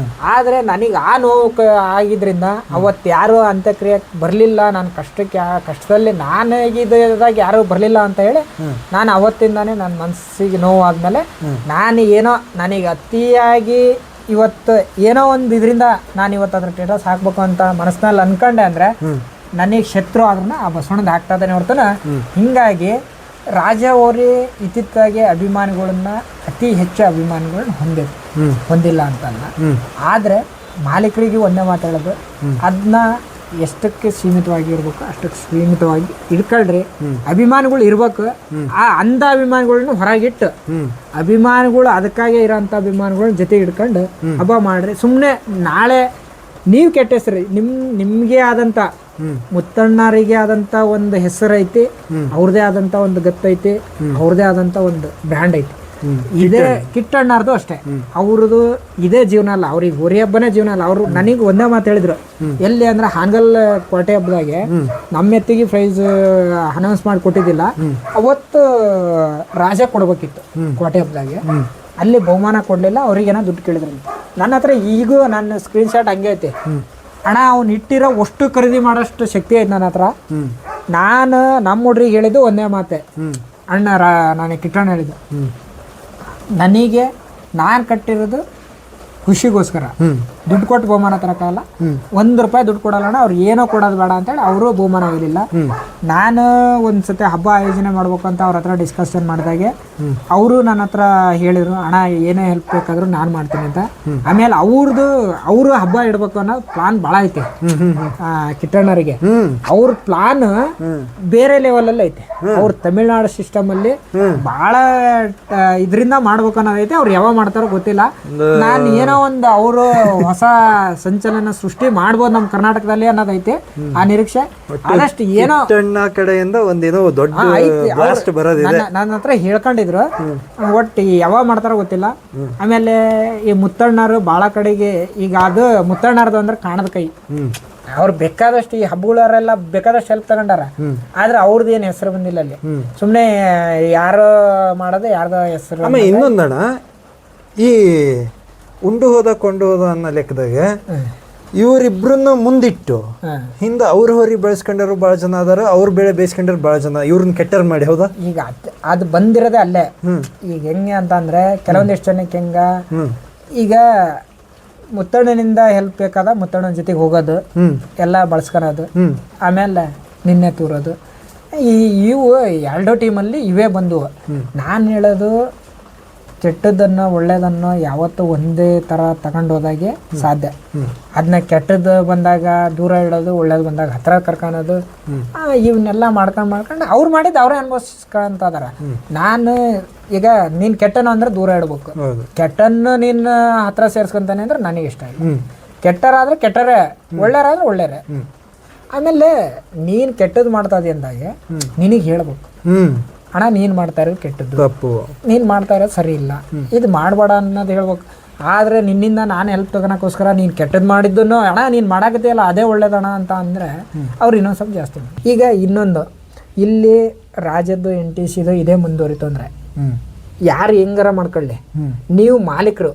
ಆದರೆ ನನಗೆ ಆ ನೋವು ಆಗಿದ್ರಿಂದ ಅವತ್ತು ಯಾರು ಅಂತ್ಯಕ್ರಿಯೆ ಬರಲಿಲ್ಲ, ನಾನು ಕಷ್ಟದಲ್ಲಿ ನಾನಾಗಿದ್ದಾಗ ಯಾರು ಬರಲಿಲ್ಲ ಅಂತ ಹೇಳಿ ನಾನು ಅವತ್ತಿಂದಾನೇ ನನ್ನ ಮನಸ್ಸಿಗೆ ನೋವು ಆದಮೇಲೆ ನನಗೆ ಅತಿಯಾಗಿ ಇವತ್ತು ಏನೋ ಒಂದು ಇದರಿಂದ ನಾನು ಇವತ್ತು ಅದ್ರ ಸ್ಟೇಟಸ್ ಹಾಕ್ಬೇಕು ಅಂತ ಮನಸ್ಸಿನಲ್ಲಿ ಅನ್ಕೊಂಡೆ ಅಂದರೆ ನನಗೆ ಶತ್ರು ಆದ್ರೂ ಆ ಬಸವಣ್ಣದ ಹಾಕ್ತಾ ಇದ್ದಾನೆ ಹೊರತನ. ಹಿಂಗಾಗಿ ರಾಜ ಹೋರಿ ಇತ್ತಿತ್ತಾಗಿ ಅಭಿಮಾನಿಗಳನ್ನ ಅತಿ ಹೆಚ್ಚು ಅಭಿಮಾನಿಗಳನ್ನ ಹೊಂದಿಲ್ಲ ಅಂತಲ್ಲ. ಆದರೆ ಮಾಲೀಕರಿಗೆ ಒಂದೇ ಮಾತಾಡೋದು, ಅದನ್ನ ಎಷ್ಟಕ್ಕೆ ಸೀಮಿತವಾಗಿ ಇರ್ಬೇಕು ಅಷ್ಟಕ್ಕೆ ಸೀಮಿತವಾಗಿ ಇಟ್ಕೊಳ್ರಿ. ಅಭಿಮಾನಿಗಳು ಇರ್ಬೇಕು. ಆ ಅಂಧ ಅಭಿಮಾನಿಗಳನ್ನ ಹೊರಗಿಟ್ಟು ಅಭಿಮಾನಿಗಳು ಅದಕ್ಕಾಗಿ ಇರೋಂಥ ಅಭಿಮಾನಿಗಳನ್ನ ಜೊತೆಗೆ ಇಟ್ಕೊಂಡು ಹಬ್ಬ ಮಾಡ್ರಿ. ಸುಮ್ಮನೆ ನಾಳೆ ನೀವು ಕೆಟ್ಟ ಹೆಸರು ನಿಮ್ಗೆ ಆದಂಥ ಮುತ್ತಣ್ಣರಿಗೆ ಆದಂಥ ಒಂದು ಹೆಸರು ಐತಿ, ಅವ್ರದೇ ಆದಂಥ ಒಂದು ಗತ್ತೈತಿ, ಅವ್ರದೇ ಆದಂಥ ಒಂದು ಬ್ರ್ಯಾಂಡ್ ಐತಿ. ಇದೇ ಕಿಟ್ಟಣ್ಣಾರ್ದು ಅಷ್ಟೇ, ಅವ್ರದ್ದು ಇದೇ ಜೀವನ ಅಲ್ಲ, ಅವ್ರಿಗೆ ಹೋರಿ ಹಬ್ಬನೇ ಜೀವನ ಅಲ್ಲ. ಅವರು ನನಗೆ ಒಂದೇ ಮಾತು ಹೇಳಿದ್ರು, ಎಲ್ಲಿ ಅಂದ್ರೆ ಹಾನಗಲ್ ಕೋಟೆ ಹಬ್ಬದಾಗೆ ನಮ್ಮ ಎತ್ತಿಗೆ ಪ್ರೈಸ್ ಅನೌನ್ಸ್ ಮಾಡಿ ಕೊಟ್ಟಿದ್ದಿಲ್ಲ, ಅವತ್ತು ರಾಜ ಕೊಡ್ಬೇಕಿತ್ತು ಕೋಟೆ ಹಬ್ಬದಾಗೆ. ಅಲ್ಲಿ ಬಹುಮಾನ ಕೊಡ್ಲಿಲ್ಲ, ಅವ್ರಿಗೇನೋ ದುಡ್ಡು ಕೇಳಿದ್ರು. ನನ್ನ ಹತ್ರ ಈಗೂ ನನ್ನ ಸ್ಕ್ರೀನ್ ಶಾಟ್ ಹಂಗೆ ಐತೆ. ಅಣ್ಣ ಅವ್ನು ಇಟ್ಟಿರೋ ಅಷ್ಟು ಖರೀದಿ ಮಾಡೋಷ್ಟು ಶಕ್ತಿ ಐತೆ ನನ್ನ ಹತ್ರ. ನಾನು ನಮ್ಮ ಹುಡ್ರಿಗೆ ಹೇಳಿದ್ದು ಒಂದೇ ಮಾತೆ, ಅಣ್ಣ ನಾನು ಕಿಟ್ಟಣ್ಣ ಹೇಳಿದ್ದು, ನನಗೆ ನಾನು ಕಟ್ಟಿರೋದು ಖುಷಿಗೋಸ್ಕರ, ದುಡ್ಡು ಕೊಟ್ಟು ಬಹುಮಾನ ತರಕಾಗಲ್ಲ, ₹1 ದುಡ್ಡು ಕೊಡಲ್ಲ ಅವ್ರು ಏನೋ ಕೊಡೋದು ಬೇಡ ಅಂತೇಳಿ ಅವರು ಬಹುಮಾನ ಹೋಗಲಿಲ್ಲ. ನಾನು ಒಂದ್ಸತಿ ಹಬ್ಬ ಆಯೋಜನೆ ಮಾಡ್ಬೇಕು ಅಂತ ಅವ್ರ ಹತ್ರ ಡಿಸ್ಕಷನ್ ಮಾಡಿದಾಗೆ ಅವರು ನನ್ನ ಹತ್ರ ಹೇಳಿದ್ರು, ಅಣ್ಣ ಏನೇ ಹೆಲ್ಪ್ ಬೇಕಾದ್ರೂ ನಾನು ಮಾಡ್ತೀನಿ ಅಂತ. ಆಮೇಲೆ ಅವರು ಹಬ್ಬ ಇಡ್ಬೇಕು ಅನ್ನೋ ಪ್ಲಾನ್ ಭಾಳ ಐತೆ ಕಿಟ್ಟಣ್ಣರಿಗೆ. ಅವ್ರ ಪ್ಲಾನ್ ಬೇರೆ ಲೆವೆಲ್ ಅಲ್ಲಿ ಐತೆ. ಅವ್ರ ತಮಿಳ್ನಾಡು ಸಿಸ್ಟಮ್ ಅಲ್ಲಿ ಭಾಳ ಇದರಿಂದ ಮಾಡ್ಬೇಕು ಅನ್ನೋದೈತೆ. ಅವ್ರು ಯಾವಾಗ ಮಾಡ್ತಾರೋ ಗೊತ್ತಿಲ್ಲ. ನಾನು ಏನೋ ಒಂದು ಅವರು ಹೊಸ ಸಂಚಲನ ಸೃಷ್ಟಿ ಮಾಡ್ಬೋದು ನಮ್ಮ ಕರ್ನಾಟಕದಲ್ಲಿ ಅನ್ನೋದೈತೆ. ಆ ನಿರೀಕ್ಷೆ ಆದಷ್ಟು ಏನೋ ಕಡೆಯಿಂದ ಒಂದೇನೋ ದೊಡ್ಡ ಬ್ಲಾಸ್ಟ್ ಬರೋದಿದೆ ನನ್ನ ಹತ್ರ ಹೇಳ್ಕೊಂಡಿದ್ರು. ಒಟ್ಟು ಯಾವಾಗ ಮಾಡ್ತಾರೋ ಗೊತ್ತಿಲ್ಲ. ಆಮೇಲೆ ಈ ಮುತ್ತಣ್ಣರು ಭಾಳ ಕಡೆಗೆ ಈಗ ಅದು ಮುತ್ತಣ್ಣರ್ದು ಅಂದ್ರೆ ಕಾಣದ ಕೈ. ಅವ್ರು ಬೇಕಾದಷ್ಟು ಈ ಹಬ್ಬಗಳವರೆಲ್ಲ ಬೇಕಾದಷ್ಟು ಹೆಲ್ಪ್ ತಗೊಂಡಾರ. ಆದ್ರೆ ಅವ್ರದ್ದು ಏನು ಹೆಸರು ಬಂದಿಲ್ಲ ಅಲ್ಲಿ. ಸುಮ್ಮನೆ ಯಾರೋ ಮಾಡೋದು ಯಾರ್ದೋ ಹೆಸರು. ಆಮೇಲೆ ಇನ್ನೊಂದಣ, ಈ ಉಂಡು ಹೋದ ಕೊಂಡು ಹೋದ ಅನ್ನೋ ಲೆಕ್ಕದಾಗೆ ಇವರಿಬ್ರನ್ನ ಮುಂದಿಟ್ಟು ಹಿಂದೆ ಅವ್ರ ಹೊರಿ ಬೆಳೆಸ್ಕೊಂಡರು ಭಾಳ ಜನ ಅದಾರ, ಅವ್ರ ಬೆಳೆ ಬೇಯಿಸ್ಕೊಂಡರು ಭಾಳ ಜನ, ಇವ್ರನ್ನ ಕೆಟ್ಟರ್ ಮಾಡಿ. ಹೌದಾ? ಈಗ ಅದು ಬಂದಿರೋದೇ ಅಲ್ಲೇ. ಈಗ ಹೆಂಗೆ ಅಂತ ಅಂದ್ರೆ ಕೆಲವೊಂದಿಷ್ಟು ಜನಕ್ಕೆ ಈಗ ಮುತ್ತಣ್ಣನಿಂದ ಹೆಲ್ಪ್ ಬೇಕಾದ ಮುತ್ತಣ್ಣನ ಜೊತೆಗೆ ಹೋಗೋದು, ಎಲ್ಲ ಬಳಸ್ಕೊಳೋದು, ಆಮೇಲೆ ನಿನ್ನೆ ತೂರೋದು, ಇವು ಎರಡೋ ಟೀಮಲ್ಲಿ ಇವೇ ಬಂದವು. ನಾನು ಹೇಳೋದು ಕೆಟ್ಟದನ್ನು ಒಳ್ಳೇದನ್ನು ಯಾವತ್ತೂ ಒಂದೇ ಥರ ತಗೊಂಡು ಹೋದಾಗೆ ಸಾಧ್ಯ. ಅದನ್ನ ಕೆಟ್ಟದ್ದು ಬಂದಾಗ ದೂರ ಇಡೋದು, ಒಳ್ಳೇದು ಬಂದಾಗ ಹತ್ರ ಕರ್ಕೊಳೋದು, ಇವನ್ನೆಲ್ಲ ಮಾಡ್ಕೊಂಡು ಅವ್ರು ಮಾಡಿದ್ದು ಅವರೇ ಅನುಭವಿಸ್ಕೊಂತ ಅದಾರ. ನಾನು ಈಗ ನೀನು ಕೆಟ್ಟನು ಅಂದ್ರೆ ದೂರ ಇಡ್ಬೇಕು, ಕೆಟ್ಟನ್ನು ನೀನು ಹತ್ರ ಸೇರಿಸ್ಕೊಂತಾನೆ ಅಂದ್ರೆ ನನಗೆ ಇಷ್ಟ ಇಲ್ಲ. ಕೆಟ್ಟರಾದ್ರೆ ಕೆಟ್ಟರೇ, ಒಳ್ಳೆಯರಾದ್ರೆ ಒಳ್ಳೆಯರೇ. ಆಮೇಲೆ ನೀನು ಕೆಟ್ಟದ್ದು ಮಾಡ್ತಾ ಇದೀಯ ಅಂದಾಗೆ ನಿನಗೆ ಹೇಳ್ಬೇಕು, ಅಣ್ಣ ನೀನು ಮಾಡ್ತಾ ಇರೋದು ಕೆಟ್ಟದ್ದು, ತಪ್ಪು, ನೀನು ಮಾಡ್ತಾ ಇರೋದು ಸರಿ ಇಲ್ಲ, ಇದು ಮಾಡಬೇಡ ಅನ್ನೋದು ಹೇಳ್ಬೇಕು. ಆದರೆ ನಿನ್ನಿಂದ ನಾನು ಹೆಲ್ಪ್ ತಗೋಕ್ಕೋಸ್ಕರ ನೀನು ಕೆಟ್ಟದ್ದು ಮಾಡಿದ್ದನ್ನು ಅಣ್ಣ ನೀನು ಮಾಡಾಕತ್ತೀಯಲ್ಲ ಅದೇ ಒಳ್ಳೇದಣ್ಣ ಅಂತ ಅಂದರೆ ಅವ್ರು ಇನ್ನೊಂದು ಸ್ವಲ್ಪ ಜಾಸ್ತಿ. ಈಗ ಇನ್ನೊಂದು ಇಲ್ಲಿ ರಾಜ್ಯದ್ದು NTCದು ಇದೇ ಮುಂದುವರಿತು ಅಂದರೆ ಯಾರು ಹೆಂಗಾರ ಮಾಡ್ಕೊಳ್ಳಿ, ನೀವು ಮಾಲೀಕರು,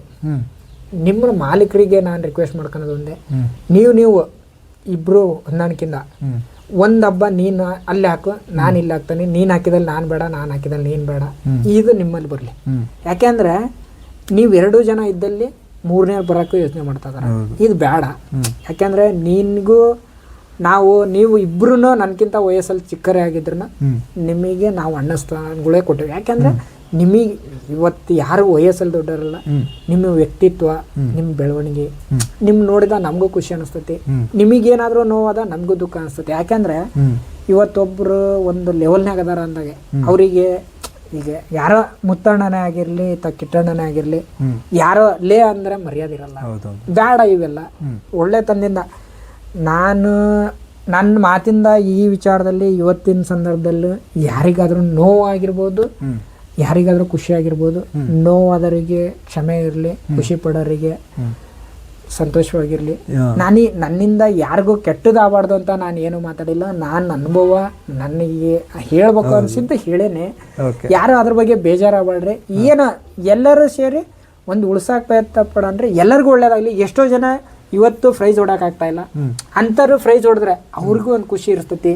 ನಿಮ್ಮ ಮಾಲೀಕರಿಗೆ ನಾನು ರಿಕ್ವೆಸ್ಟ್ ಮಾಡ್ಕೊಳೋದು ಒಂದೇ, ನೀವು ಇಬ್ಬರು ಹೊಂದಾಣಿಕೆಯಿಂದ ಒಂದು ಹಬ್ಬ ನೀನು ಅಲ್ಲಿ ಹಾಕು, ನಾನು ಇಲ್ಲಿ ಹಾಕ್ತಾನೆ, ನೀನು ಹಾಕಿದಲ್ಲಿ ನಾನು ಬೇಡ, ನಾನು ಹಾಕಿದಲ್ಲಿ ನೀನು ಬೇಡ, ಇದು ನಿಮ್ಮಲ್ಲಿ ಬರಲಿ. ಯಾಕೆಂದ್ರೆ ನೀವು 2 ಜನ ಇದ್ದಲ್ಲಿ 3ನೇ ಬರೋಕ್ಕೂ ಯೋಚನೆ ಮಾಡ್ತಾ ಇದಾರೆ. ಇದು ಬೇಡ. ಯಾಕೆಂದ್ರೆ ನೀವು ಇಬ್ರು ನನಗಿಂತ ವಯಸ್ಸಲ್ಲಿ ಚಿಕ್ಕರೇ ಆಗಿದ್ರು ನಿಮಗೆ ನಾವು ಅಣ್ಣ ಸ್ಥಾನಗಳೇ ಕೊಟ್ಟಿವಿ. ಯಾಕೆಂದ್ರೆ ನಿಮಗೆ ಇವತ್ತು ಯಾರು ವಯಸ್ಸಲ್ಲಿ ದೊಡ್ಡವರಲ್ಲ, ನಿಮ್ಮ ವ್ಯಕ್ತಿತ್ವ, ನಿಮ್ಮ ಬೆಳವಣಿಗೆ ನಿಮ್ ನೋಡಿದ ನಮಗೂ ಖುಷಿ ಅನಿಸ್ತೈತಿ, ನಿಮಗೇನಾದ್ರೂ ನೋವಾದ ನಮಗೂ ದುಃಖ ಅನಿಸ್ತೈತಿ. ಯಾಕೆಂದ್ರೆ ಇವತ್ತೊಬ್ರು ಒಂದು ಲೆವೆಲ್ನಾಗ ಅದಾರ ಅಂದಾಗೆ ಅವರಿಗೆ ಈಗ ಯಾರೋ ಮುತ್ತಣ್ಣನೇ ಆಗಿರ್ಲಿ ಕಿಟ್ಟಣ್ಣನೇ ಆಗಿರ್ಲಿ, ಯಾರೋ ಲೇ ಅಂದ್ರೆ ಮರ್ಯಾದೆ ಇರಲ್ಲ, ಬೇಡ. ಇವೆಲ್ಲ ಒಳ್ಳೆ ತಂದಿಂದ ನನ್ನ ಮಾತಿಂದ ಈ ವಿಚಾರದಲ್ಲಿ ಇವತ್ತಿನ ಸಂದರ್ಭದಲ್ಲಿ ಯಾರಿಗಾದ್ರೂ ನೋವಾಗಿರ್ಬೋದು, ಯಾರಿಗಾದ್ರೂ ಖುಷಿ ಆಗಿರ್ಬೋದು. ನೋವಾದವರಿಗೆ ಕ್ಷಮೆ ಇರಲಿ, ಖುಷಿ ಪಡೋರಿಗೆ ಸಂತೋಷವಾಗಿರ್ಲಿ. ನನ್ನಿಂದ ಯಾರಿಗೂ ಕೆಟ್ಟದಾಗಬಾರ್ದು ಅಂತ ನಾನು ಏನು ಮಾತಾಡಿಲ್ಲ. ನಾನು ಅನುಭವ ನನಗೆ ಹೇಳ್ಬೇಕು ಅನ್ಸಿದ್ದು ಹೇಳೇನೆ. ಯಾರು ಅದ್ರ ಬಗ್ಗೆ ಬೇಜಾರಾಗಬೇಡ್ರಿ. ಏನು ಎಲ್ಲರೂ ಸೇರಿ ಒಂದು ಉಳ್ಸಾಕ್ ಪ್ರಯತ್ನ ಪಡಂದ್ರೆ ಎಲ್ಲರಿಗೂ ಒಳ್ಳೇದಾಗಲಿ. ಎಷ್ಟೋ ಜನ ಇವತ್ತು ಫ್ರೈಸ್ ಹೊಡೋಕ್ಕಾಗ್ತಾ ಇಲ್ಲ, ಅಂಥವ್ರು ಫ್ರೈಸ್ ಹೊಡೆದ್ರೆ ಅವ್ರಿಗೂ ಒಂದು ಖುಷಿ ಇರ್ತೈತಿ.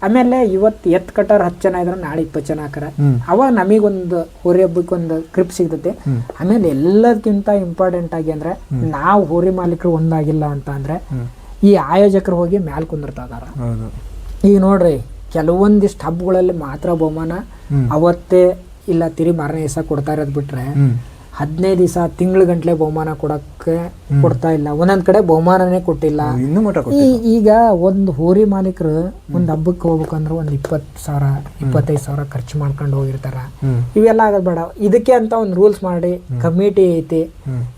ಆಮೇಲೆ ಇವತ್ತು ಎತ್ ಕಟ್ಟಾರ 10 ಜನ ಇದ್ರೆ ನಾಳೆ 20 ಜನ ಹಾಕಾರ, ಅವಾಗ ನಮಗೊಂದು ಹೋರಿ ಹಬ್ಬಕ್ಕೆ ಒಂದು ಕ್ರಿಪ್ ಸಿಗ್ತೈತಿ. ಆಮೇಲೆ ಎಲ್ಲದಕ್ಕಿಂತ ಇಂಪಾರ್ಟೆಂಟ್ ಆಗಿ ಅಂದ್ರೆ ನಾವು ಹೋರಿ ಮಾಲೀಕರು ಒಂದಾಗಿಲ್ಲ ಅಂತ ಅಂದ್ರೆ ಈ ಆಯೋಜಕರು ಹೋಗಿ ಮ್ಯಾಲ್ ಕುಂದಿರ್ತಾ ಇದಾರ. ಈಗ ನೋಡ್ರಿ ಕೆಲವೊಂದಿಷ್ಟು ಹಬ್ಬಗಳಲ್ಲಿ ಮಾತ್ರ ಬಹುಮಾನ ಅವತ್ತೇ ಇಲ್ಲ ತಿರಿ ಮಾರನೇ ದಿವಸ ಕೊಡ್ತಾ ಇರೋದು ಬಿಟ್ರೆ 15 ದಿವಸ ತಿಂಗಳ ಗಂಟ್ಲೆ ಬಹುಮಾನ ಕೊಡ್ತಾ ಇಲ್ಲ. ಒಂದೊಂದ್ ಕಡೆ ಬಹುಮಾನನೇ ಕೊಟ್ಟಿಲ್ಲ. ಈಗ ಒಂದು ಹೋರಿ ಮಾಲೀಕರು ಒಂದ್ ಹಬ್ಬಕ್ಕೆ ಹೋಗ್ಬೇಕಂದ್ರೆ ಒಂದು 20,000 25,000 ಖರ್ಚು ಮಾಡ್ಕೊಂಡು ಹೋಗಿರ್ತಾರ. ಇವೆಲ್ಲ ಆಗೋದ್ ಬೇಡ. ಇದಕ್ಕೆ ಅಂತ ಒಂದು ರೂಲ್ಸ್ ಮಾಡಿ ಕಮಿಟಿ ಐತಿ,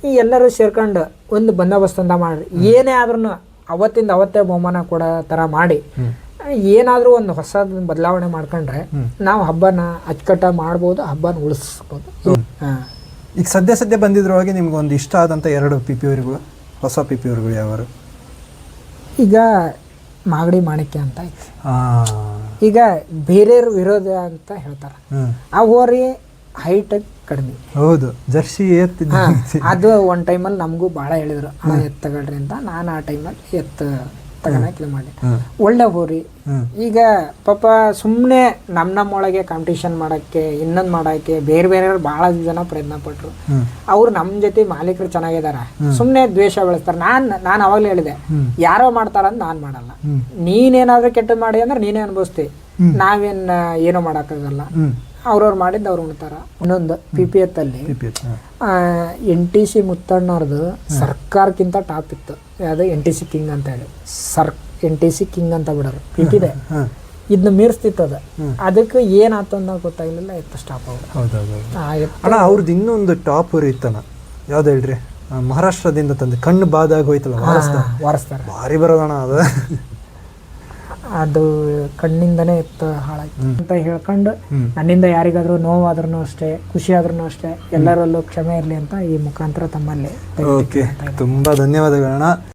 ಈ ಎಲ್ಲರೂ ಸೇರ್ಕೊಂಡು ಒಂದು ಬಂದೋಬಸ್ತ್ ಅಂತ ಮಾಡ್ರಿ. ಏನೇ ಆದ್ರೂ ಅವತ್ತಿಂದ ಅವತ್ತೇ ಬಹುಮಾನ ಕೊಡೋ ತರ ಮಾಡಿ ಏನಾದ್ರೂ ಒಂದು ಹೊಸ ಬದಲಾವಣೆ ಮಾಡ್ಕೊಂಡ್ರೆ ನಾವು ಹಬ್ಬನ ಅಚ್ಚುಕಟ್ಟಾಗಿ ಮಾಡ್ಬೋದು, ಹಬ್ಬನ ಉಳಿಸ್ಬೋದು. ಈಗ ಸದ್ಯ ಬಂದಿದ್ರೊಳಗೆ ನಿಮ್ಗೆ ಒಂದು ಇಷ್ಟ ಆದಂಥ 2 PPOರಿಗಳು, ಹೊಸ PPOರಿಗಳು ಯಾವರು? ಈಗ ಮಾಗಡಿ ಮಾಣಿಕ್ಯ ಅಂತ ಐತಿ. ಈಗ ಬೇರೆಯವ್ರ ವಿರೋಧ ಅಂತ ಹೇಳ್ತಾರೆ. ಆ ಹೋರಿ ಹೈಟ್ ಕಡಿಮೆ, ಹೌದು, ಜರ್ಸಿ ಎತ್ತಿದ್ದ. ಅದು ಒಂದು ಟೈಮಲ್ಲಿ ನಮಗೂ ಭಾಳ ಹೇಳಿದ್ರು ಎತ್ತು ತಗೊಳ್ರಿ ಅಂತ. ನಾನು ಆ ಟೈಮಲ್ಲಿ ಎತ್ತು ತಗೊಳಕ್ಕೆ ಮಾಡಿ ಒಳ್ಳೆ ಹೋರಿ. ಈಗ ಪಾಪ ಸುಮ್ಮನೆ ನಮ್ಮೊಳಗೆ ಕಾಂಪಿಟೇಷನ್ ಮಾಡೋಕ್ಕೆ ಇನ್ನೊಂದು ಮಾಡೋಕ್ಕೆ ಬೇರೆ ಭಾಳ ಜನ ಪ್ರಯತ್ನ ಪಟ್ರು. ಅವ್ರು ನಮ್ಮ ಜೊತೆ ಮಾಲೀಕರು ಚೆನ್ನಾಗಿದಾರ, ಸುಮ್ಮನೆ ದ್ವೇಷ ಬೆಳೆಸ್ತಾರೆ. ನಾನು ಅವಾಗಲೇ ಹೇಳಿದೆ, ಯಾರೋ ಮಾಡ್ತಾರಂತ ನಾನು ಮಾಡಲ್ಲ. ನೀನೇನಾದ್ರೂ ಕೆಟ್ಟದ್ದು ಮಾಡಿ ಅಂದ್ರೆ ನೀನೇ ಅನುಭವಿಸ್ತಿ, ನಾವೇನ್ ಏನೋ ಮಾಡೋಕ್ಕಾಗಲ್ಲ. ಅವ್ರವ್ರು ಮಾಡಿದ್ದು ಅವ್ರು ಉಣ್ತಾರ. ಇನ್ನೊಂದು PPF ಅಲ್ಲಿ NTC ಮುತ್ತಣ್ಣವ್ರದ್ದು ಸರ್ಕಾರಕ್ಕಿಂತ ಟಾಪ್ ಇತ್ತು. ಯಾವುದು NTC ಕಿಂಗ್ ಅಂತ ಹೇಳಿ NTC ಕಿಂಗ್ ಅಂತ ಬಿಡೋರು ಪಿಪಿದೆ ಇದನ್ನ ಮೀರಿಸ್ತಿತ್ತು ಅದು. ಅದಕ್ಕೆ ಏನಾಯ್ತು ಅನ್ನೋ ಗೊತ್ತಾಗಲಿಲ್ಲ, ಎತ್ತು ಸ್ಟಾಪ್ ಅಣ್ಣ. ಅವ್ರದ್ದು ಇನ್ನೊಂದು ಟಾಪ್ ಇತ್ತಣ್ಣ, ಯಾವ್ದು ಹೇಳ್ರಿ, ಮಹಾರಾಷ್ಟ್ರದಿಂದ ತಂದೆ ಕಣ್ಣು ಬಾದಾಗ ಹೋಯ್ತಲ್ಲ ವಾರಿಸ್ತಾರೆ, ಭಾರಿ ಬರೋದಣ್ಣ ಅದು. ಅದು ಕಣ್ಣಿಂದನೇ ಎತ್ತು ಹಾಳಾಯ್ತು ಅಂತ ಹೇಳ್ಕೊಂಡು ನನ್ನಿಂದ ಯಾರಿಗಾದ್ರೂ ನೋವಾದ್ರೂ ಅಷ್ಟೇ, ಖುಷಿ ಆದ್ರೂ ಅಷ್ಟೇ, ಎಲ್ಲರಲ್ಲೂ ಕ್ಷಮೆ ಇರಲಿ ಅಂತ ಈ ಮುಖಾಂತರ ತಮ್ಮಲ್ಲಿ. ಓಕೆ, ತುಂಬಾ ಧನ್ಯವಾದಗಳಣ್ಣ.